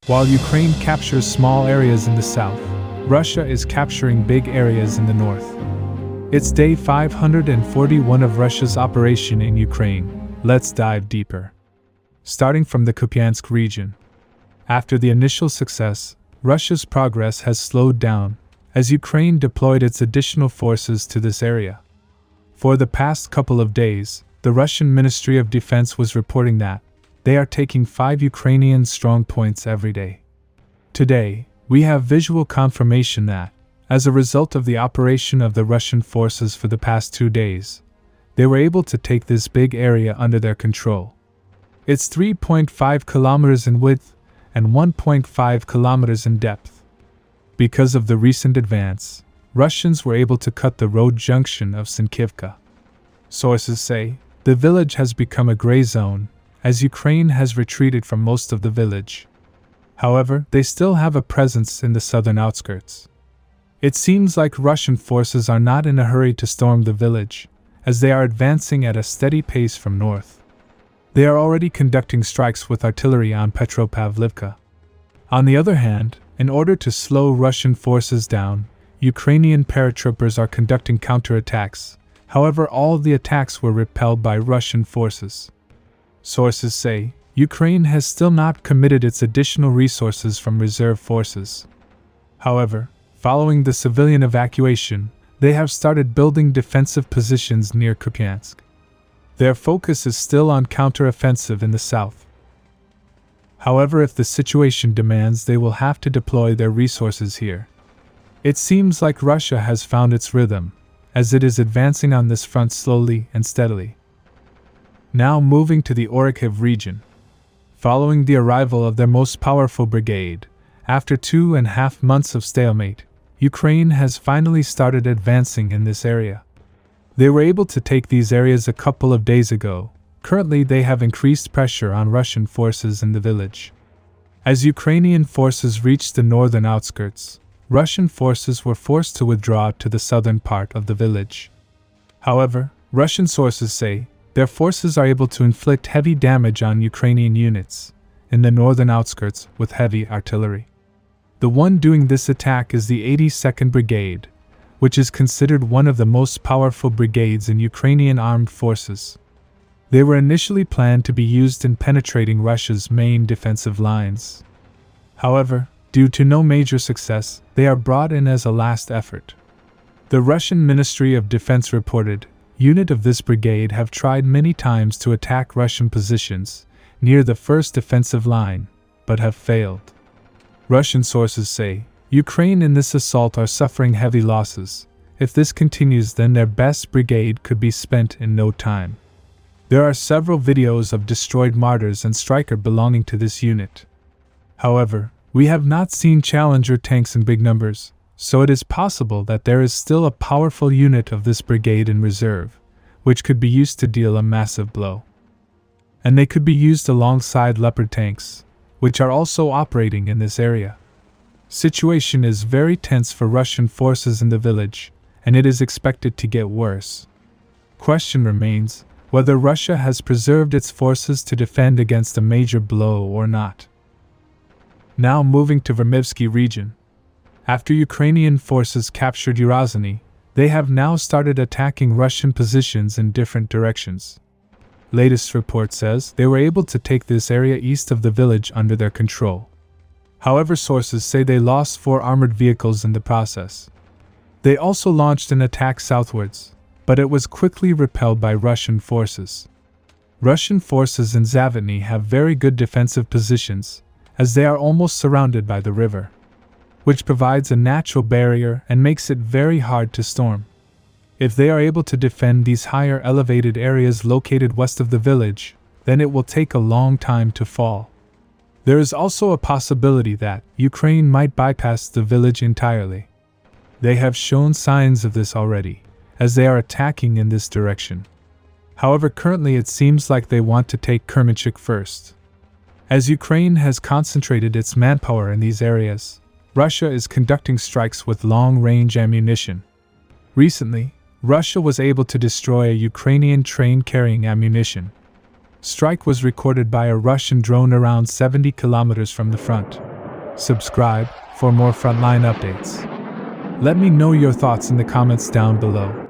While Ukraine captures small areas in the south, Russia is capturing big areas in the north. It's day 541 of Russia's operation in Ukraine. Let's dive deeper. Starting from the Kupiansk region. After the initial success, Russia's progress has slowed down as Ukraine deployed its additional forces to this area. For the past couple of days, the Russian Ministry of Defense was reporting that they are taking 5 Ukrainian strongpoints every day. Today, we have visual confirmation that, as a result of the operation of the Russian forces for the past 2 days, they were able to take this big area under their control. It's 3.5 kilometers in width and 1.5 kilometers in depth. Because of the recent advance, Russians were able to cut the road junction of Vremivka. Sources say the village has become a gray zone, as Ukraine has retreated from most of the village. However, they still have a presence in the southern outskirts. It seems like Russian forces are not in a hurry to storm the village, as they are advancing at a steady pace from north. They are already conducting strikes with artillery on Petropavlivka. On the other hand, in order to slow Russian forces down, Ukrainian paratroopers are conducting counterattacks. However, all the attacks were repelled by Russian forces. Sources say Ukraine has still not committed its additional resources from reserve forces. However, following the civilian evacuation, they have started building defensive positions near Kupiansk. Their focus is still on counter-offensive in the south. However, if the situation demands, they will have to deploy their resources here. It seems like Russia has found its rhythm, as it is advancing on this front slowly and steadily. Now moving to the Orikhiv region. Following the arrival of their most powerful brigade, after 2.5 months of stalemate, Ukraine has finally started advancing in this area. They were able to take these areas a couple of days ago. Currently, they have increased pressure on Russian forces in the village. As Ukrainian forces reached the northern outskirts, Russian forces were forced to withdraw to the southern part of the village. However, Russian sources say their forces are able to inflict heavy damage on Ukrainian units in the northern outskirts with heavy artillery. The one doing this attack is the 82nd Brigade, which is considered one of the most powerful brigades in Ukrainian armed forces. They were initially planned to be used in penetrating Russia's main defensive lines. However, due to no major success, they are brought in as a last effort. The Russian Ministry of Defense reported, units of this brigade have tried many times to attack Russian positions near the first defensive line, but have failed. Russian sources say, Ukraine in this assault are suffering heavy losses. If this continues, then their best brigade could be spent in no time. There are several videos of destroyed mortars and Striker belonging to this unit. However, we have not seen Challenger tanks in big numbers, so it is possible that there is still a powerful unit of this brigade in reserve, which could be used to deal a massive blow. And they could be used alongside Leopard tanks, which are also operating in this area. Situation is very tense for Russian forces in the village, and it is expected to get worse. Question remains whether Russia has preserved its forces to defend against a major blow or not. Now moving to Vremivka region. After Ukrainian forces captured Urozhny, they have now started attacking Russian positions in different directions. Latest report says they were able to take this area east of the village under their control. However, sources say they lost 4 armored vehicles in the process. They also launched an attack southwards, but it was quickly repelled by Russian forces. Russian forces in Zaporizhzhia have very good defensive positions, as they are almost surrounded by the river, which provides a natural barrier and makes it very hard to storm. If they are able to defend these higher elevated areas located west of the village, then it will take a long time to fall. There is also a possibility that Ukraine might bypass the village entirely. They have shown signs of this already, as they are attacking in this direction. However, currently it seems like they want to take Kremenchuk first. As Ukraine has concentrated its manpower in these areas, Russia is conducting strikes with long-range ammunition. Recently, Russia was able to destroy a Ukrainian train carrying ammunition. Strike was recorded by a Russian drone around 70 kilometers from the front. Subscribe for more frontline updates. Let me know your thoughts in the comments down below.